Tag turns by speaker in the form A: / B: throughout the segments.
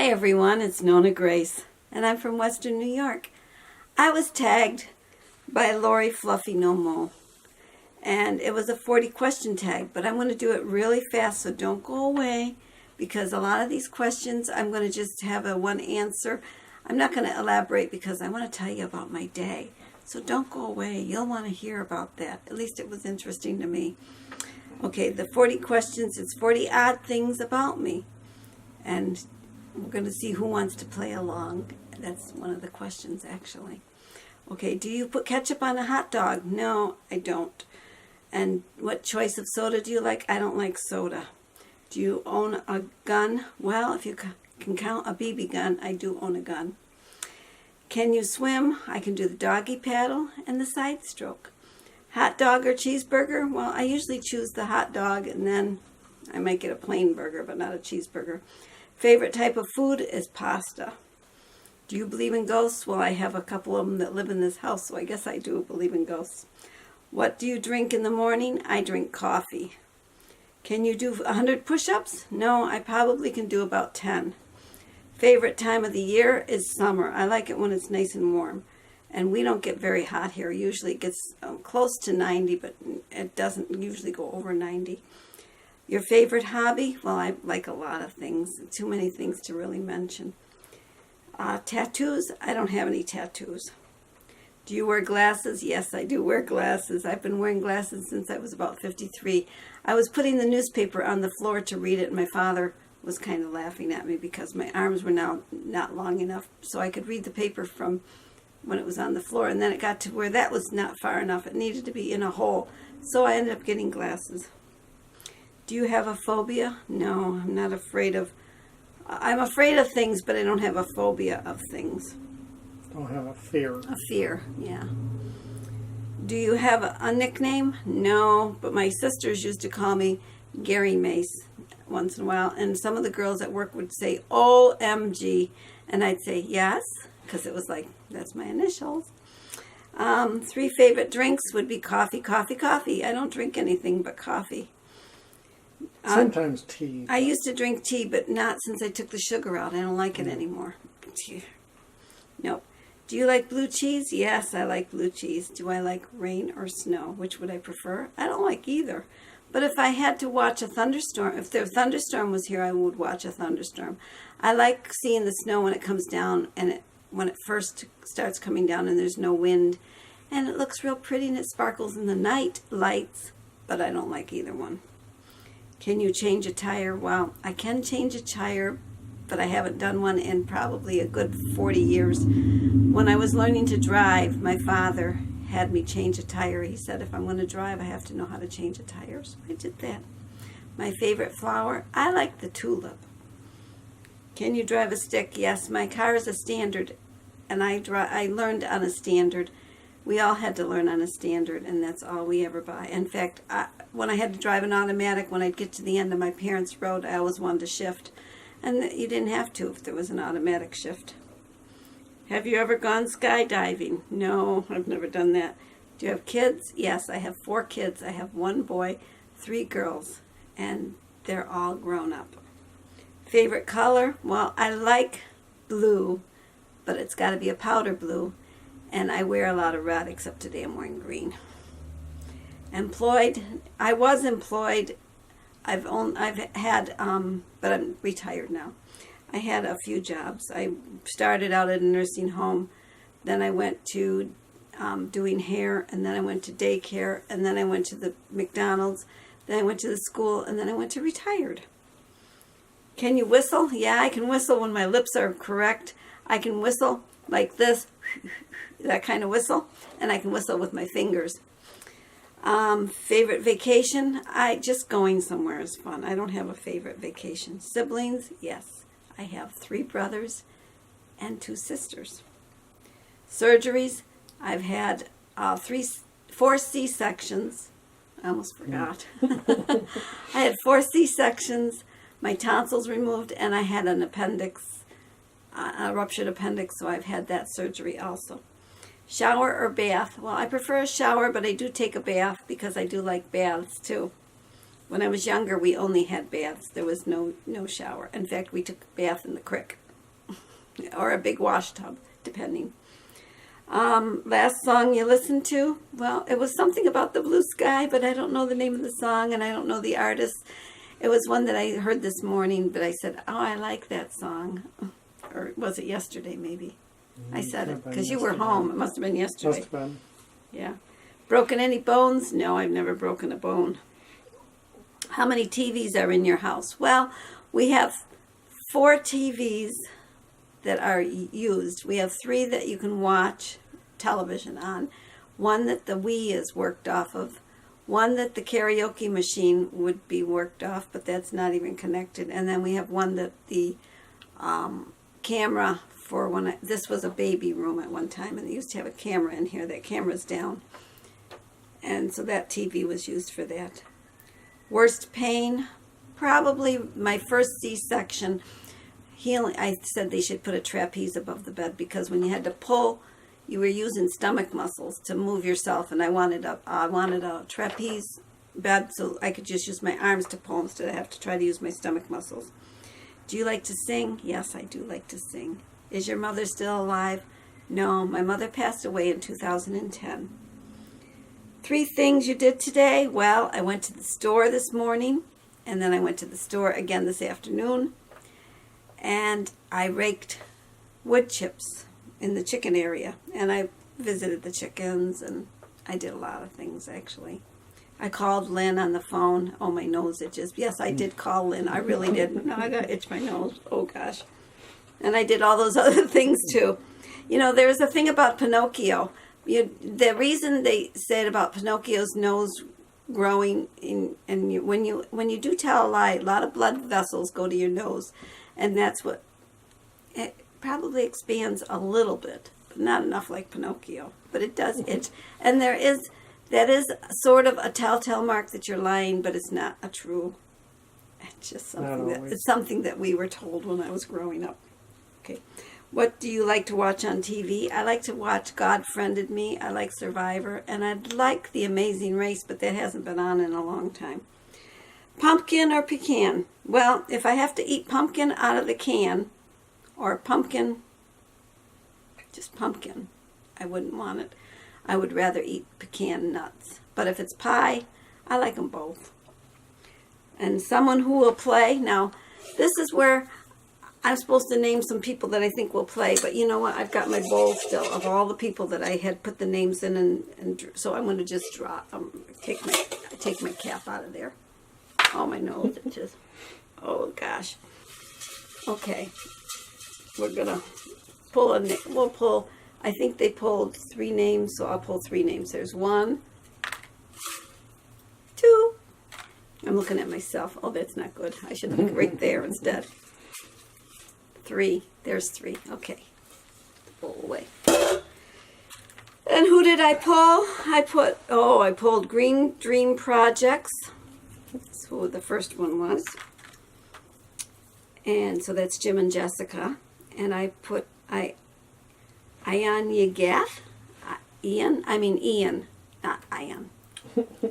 A: Hi everyone, it's NonnaGrace, and I'm from Western New York. I was tagged by Lori-FluffyNoMo, and it was a 40 question tag, but I'm going to do it really fast, so don't go away, because a lot of these questions I'm going to just have a one answer. I'm not going to elaborate because I want to tell you about my day, so don't go away. You'll want to hear about that. At least it was interesting to me. Okay, the 40 questions, it's 40 odd things about me, and we're going to see who wants to play along. That's one of the questions, actually. Okay, do you put ketchup on a hot dog? No, I don't. And what choice of soda do you like? I don't like soda. Do you own a gun? Well, if you can count a BB gun, I do own a gun. Can you swim? I can do the doggy paddle and the side stroke. Hot dog or cheeseburger? Well, I usually choose the hot dog, and then I might get a plain burger, but not a cheeseburger. Favorite type of food is pasta. Do you believe in ghosts? Well, I have a couple of them that live in this house, so I guess I do believe in ghosts. What do you drink in the morning? I drink coffee. Can you do 100 push-ups? No, I probably can do about 10. Favorite time of the year is summer. I like it when it's nice and warm. And we don't get very hot here. Usually it gets close to 90, but it doesn't usually go over 90. Your favorite hobby? Well, I like a lot of things. Too many things to really mention. Tattoos? I don't have any tattoos. Do you wear glasses? Yes, I do wear glasses. I've been wearing glasses since I was about 53. I was putting the newspaper on the floor to read it, and my father was kind of laughing at me because my arms were now not long enough so I could read the paper from when it was on the floor, and then it got to where that was not far enough. It needed to be in a hole, so I ended up getting glasses. Do you have a phobia? No, I'm not afraid of... I'm afraid of things, but I don't have a phobia of things.
B: Don't have a fear.
A: A fear, yeah. Do you have a nickname? No, but my sisters used to call me Gary Mace once in a while, and some of the girls at work would say, OMG, and I'd say, yes, because it was like, that's my initials. 3 favorite drinks would be coffee, coffee, coffee. I don't drink anything but coffee.
B: Sometimes tea.
A: I used to drink tea, but not since I took the sugar out. I don't like it anymore. Nope. Do you like blue cheese? Yes, I like blue cheese. Do I like rain or snow? Which would I prefer? I don't like either. But if I had to watch a thunderstorm, if the thunderstorm was here, I would watch a thunderstorm. I like seeing the snow when it comes down, and when it first starts coming down and there's no wind. And it looks real pretty and it sparkles in the night lights, but I don't like either one. Can you change a tire? Well, I can change a tire, but I haven't done one in probably a good 40 years. When I was learning to drive, my father had me change a tire. He said if I'm going to drive, I have to know how to change a tire, so I did that. My favorite flower? I like the tulip. Can you drive a stick? Yes, my car is a standard, and I learned on a standard. We all had to learn on a standard, and that's all we ever buy. In fact, when I had to drive an automatic, when I'd get to the end of my parents' road, I always wanted to shift. And you didn't have to if there was an automatic shift. Have you ever gone skydiving? No, I've never done that. Do you have kids? Yes, I have 4 kids. I have 1 boy, 3 girls, and they're all grown up. Favorite color? Well, I like blue, but it's got to be a powder blue. And I wear a lot of red, except today I'm wearing green. Employed? I was employed. I've had, but I'm retired now. I had a few jobs. I started out at a nursing home. Then I went to doing hair, and then I went to daycare, and then I went to the McDonald's. Then I went to the school, and then I went to retired. Can you whistle? Yeah, I can whistle when my lips are correct. I can whistle like this, that kind of whistle, and I can whistle with my fingers. Favorite vacation? Just going somewhere is fun. I don't have a favorite vacation. Siblings? Yes. I have 3 brothers and 2 sisters. Surgeries? I've had 4 C-sections. I almost forgot. I had 4 C-sections, my tonsils removed, and I had an appendix, a ruptured appendix, so I've had that surgery also. Shower or bath? Well, I prefer a shower, but I do take a bath because I do like baths too. When I was younger, we only had baths. There was no shower. In fact, we took a bath in the creek. or a big wash tub, depending. Last song you listened to? Well, it was something about the blue sky, but I don't know the name of the song, and I don't know the artist. It was one that I heard this morning, but I said, oh, I like that song. Or was it yesterday, maybe? I said it, because you were home. It must have been yesterday.
B: Must have been.
A: Yeah. Broken any bones? No, I've never broken a bone. How many TVs are in your house? Well, we have 4 TVs that are used. We have 3 that you can watch television on. 1 that the Wii is worked off of. 1 that the karaoke machine would be worked off, but that's not even connected. And then we have 1 that the camera for when this was a baby room at one time, and they used to have a camera in here. That camera's down. And so that TV was used for that. Worst pain? Probably my first C-section. Healing. I said they should put a trapeze above the bed, because when you had to pull, you were using stomach muscles to move yourself, and I wanted a trapeze bed so I could just use my arms to pull instead of have to try to use my stomach muscles. Do you like to sing? Yes, I do like to sing. Is your mother still alive? No, my mother passed away in 2010. 3 things you did today? Well, I went to the store this morning, and then I went to the store again this afternoon, and I raked wood chips in the chicken area, and I visited the chickens, and I did a lot of things, actually. I called Lynn on the phone. Oh, my nose itches. Yes, I did call Lynn. I really did. No, I got to itch my nose. Oh, gosh. And I did all those other things, too. You know, there's a thing about Pinocchio. The reason they said about Pinocchio's nose growing, when you do tell a lie, a lot of blood vessels go to your nose, and that's what, it probably expands a little bit, but not enough like Pinocchio, but it does itch. And that is sort of a telltale mark that you're lying, but it's not a true, it's just something that we were told when I was growing up. Okay. What do you like to watch on TV? I like to watch God Friended Me. I like Survivor. And I'd like The Amazing Race, but that hasn't been on in a long time. Pumpkin or pecan? Well, if I have to eat pumpkin out of the can, or pumpkin, just pumpkin, I wouldn't want it. I would rather eat pecan nuts. But if it's pie, I like them both. And someone who will play. Now, this is where I'm supposed to name some people that I think will play, but you know what? I've got my bowl still of all the people that I had put the names in, and so I'm going to just take my cap out of there. Oh, my nose itches. Oh, gosh. Okay. We're going to pull we'll pull, I think they pulled 3 names, so I'll pull 3 names. There's 1, 2. I'm looking at myself. Oh, that's not good. I should look right there instead. 3. There's 3. Okay. Pull away. And who did I pull? I pulled Green Dream Projects. That's who the first one was. And so that's Jim and Jessica. And I put Ian Yagath. Ian, not Ion.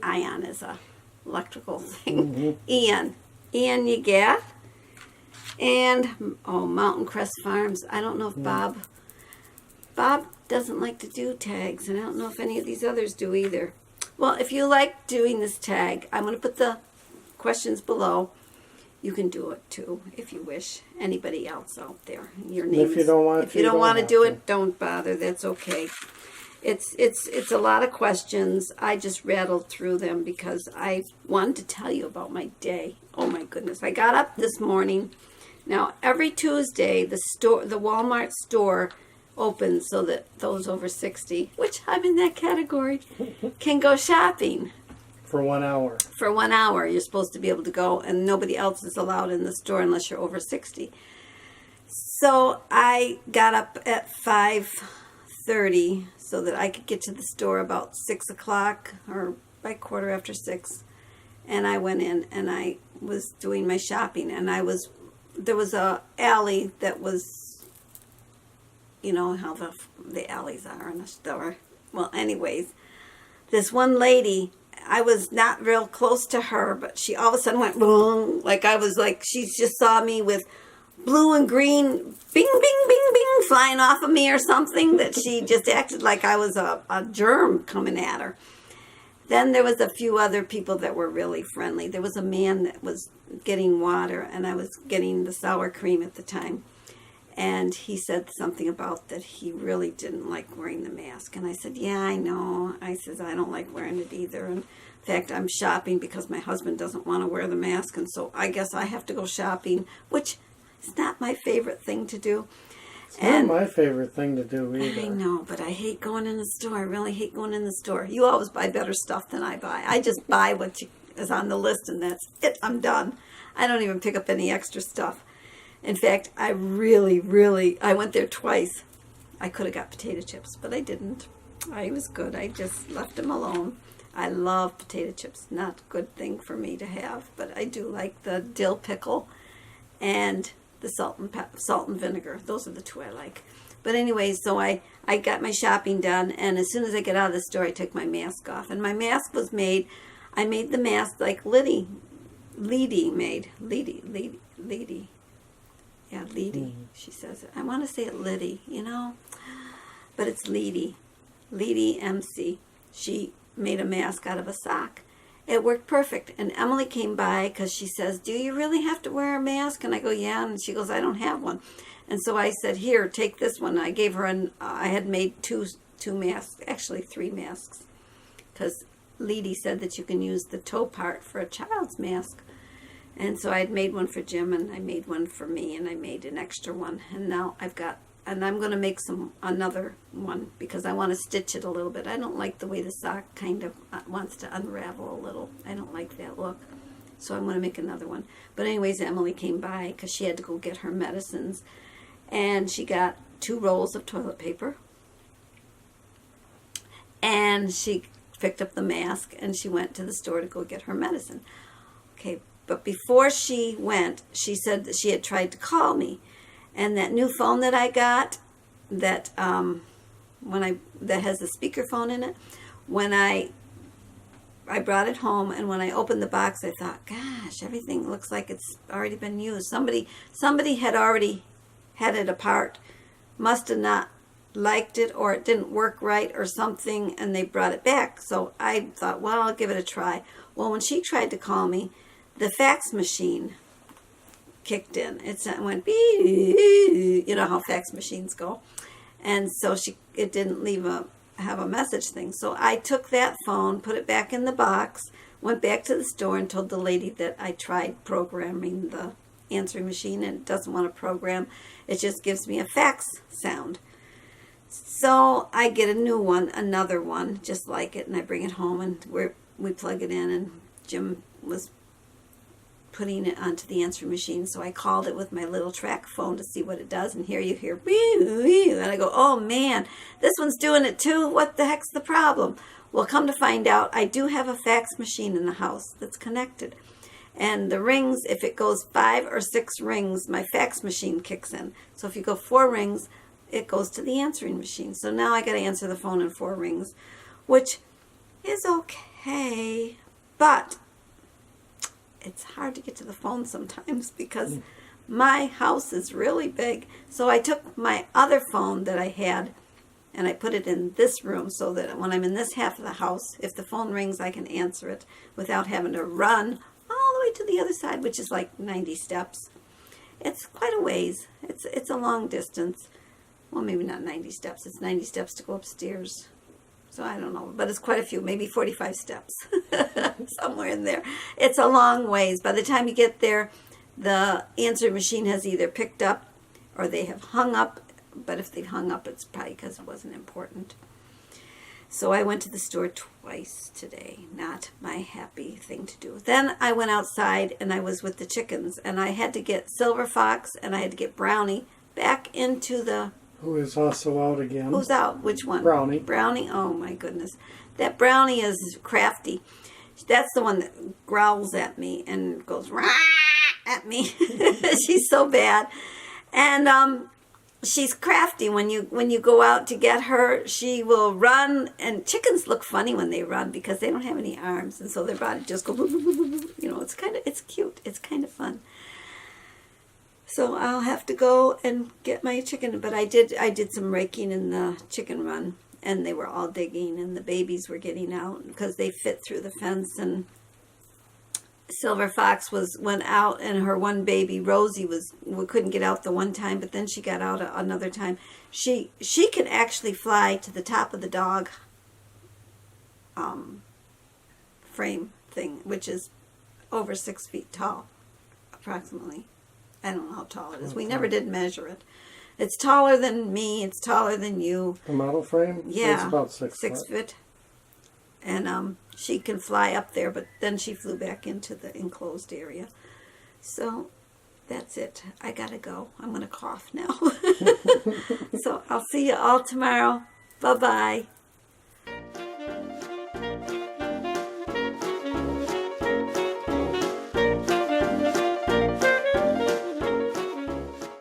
A: Ion is a electrical thing. Ian Yagath. And, Mountain Crest Farms. I don't know if Bob doesn't like to do tags, and I don't know if any of these others do either. Well, if you like doing this tag, I'm going to put the questions below. You can do it, too, if you wish. Anybody else out there. Your name.
B: If you don't want
A: to do it, don't bother. That's okay. It's a lot of questions. I just rattled through them because I wanted to tell you about my day. Oh, my goodness. I got up this morning. Now, every Tuesday, the Walmart store opens so that those over 60, which I'm in that category, can go shopping.
B: For 1 hour.
A: For 1 hour, you're supposed to be able to go, and nobody else is allowed in the store unless you're over 60. So I got up at 5:30 so that I could get to the store about 6 o'clock or by 6:15. And I went in and I was doing my shopping, and there was a alley that was, you know how the alleys are in a store. Well, anyways, this one lady, I was not real close to her, but she all of a sudden went boom, like I was like, she just saw me with blue and green, bing, bing, bing, bing, flying off of me or something, that she just acted like I was a germ coming at her. Then there was a few other people that were really friendly. There was a man that was getting water, and I was getting the sour cream at the time. And he said something about that he really didn't like wearing the mask. And I said, yeah, I know. I says, I don't like wearing it either. And in fact, I'm shopping because my husband doesn't want to wear the mask. And so I guess I have to go shopping, which is not my favorite thing to do.
B: It's not my favorite thing to do either.
A: I know, but I hate going in the store. I really hate going in the store. You always buy better stuff than I buy. I just buy what is on the list, and that's it. I'm done. I don't even pick up any extra stuff. In fact, I went there twice. I could have got potato chips, but I didn't. I was good. I just left them alone. I love potato chips. Not a good thing for me to have, but I do like the dill pickle and the salt and vinegar. Those are the two I like. But anyway, so I got my shopping done, and as soon as I get out of the store, I took my mask off. And my mask was made, I made the mask like Liddy made. Liddy. Yeah, Liddy, she says it. I want to say it Liddy, but it's Liddy. Liddy MC. She made a mask out of a sock. It worked perfect. And Emily came by because she says, do you really have to wear a mask? And I go, yeah. And she goes, I don't have one. And so I said, here, take this one. I gave her I had made two masks, actually 3 masks, because Liddy said that you can use the toe part for a child's mask. And so I had made one for Jim, and I made one for me, and I made an extra one. And now I'm going to make another one because I want to stitch it a little bit. I don't like the way the sock kind of wants to unravel a little. I don't like that look. So I'm going to make another one. But anyways, Emily came by because she had to go get her medicines. And she got 2 rolls of toilet paper. And she picked up the mask, and she went to the store to go get her medicine. Okay, but before she went, she said that she had tried to call me. And that new phone that I got, that that has a speakerphone in it, when I brought it home, and when I opened the box, I thought, gosh, everything looks like it's already been used. Somebody had already had it apart, must have not liked it, or it didn't work right or something, and they brought it back. So I thought, well, I'll give it a try. Well, when she tried to call me, the fax machine kicked in. It went beep, you know how fax machines go. And so it didn't have a message thing. So I took that phone, put it back in the box, went back to the store and told the lady that I tried programming the answering machine and it doesn't want to program. It just gives me a fax sound. So I get a new one, another one, just like it, and I bring it home and we plug it in, and Jim was putting it onto the answering machine. So I called it with my little track phone to see what it does, and here you hear wee, and I go, oh man, this one's doing it too. What the heck's the problem? Well, come to find out, I do have a fax machine in the house that's connected, and the rings, if it goes 5 or 6 rings, my fax machine kicks in. So if you go 4 rings, it goes to the answering machine. So now I got to answer the phone in 4 rings, which is okay, but it's hard to get to the phone sometimes because my house is really big. So I took my other phone that I had and I put it in this room so that when I'm in this half of the house, if the phone rings, I can answer it without having to run all the way to the other side, which is like 90 steps. It's quite a ways. It's a long distance. Well, maybe not 90 steps. It's 90 steps to go upstairs. So I don't know, but it's quite a few, maybe 45 steps, somewhere in there. It's a long ways. By the time you get there, the answering machine has either picked up or they have hung up. But if they've hung up, it's probably because it wasn't important. So I went to the store twice today. Not my happy thing to do. Then I went outside and I was with the chickens. And I had to get Silver Fox and I had to get Brownie back into the...
B: Who is also out again.
A: Who's out? Which one?
B: Brownie.
A: Brownie? Oh, my goodness. That Brownie is crafty. That's the one that growls at me and goes rah at me. She's so bad. And she's crafty. When you go out to get her, she will run. And chickens look funny when they run because they don't have any arms. And so their body just goes, it's cute. It's kind of fun. So I'll have to go and get my chicken. But I did some raking in the chicken run, and they were all digging, and the babies were getting out because they fit through the fence. And Silver Fox went out, and her one baby Rosie couldn't get out the one time, but then she got out another time. She can actually fly to the top of the dog frame thing, which is over 6 feet tall, approximately. I don't know how tall it is. We never did measure it. It's taller than me. It's taller than you.
B: The model frame?
A: Yeah.
B: It's about 6
A: 6
B: foot.
A: foot. And she can fly up there, but then she flew back into the enclosed area. So that's it. I gotta go. I'm gonna cough now. So I'll see you all tomorrow. Bye-bye.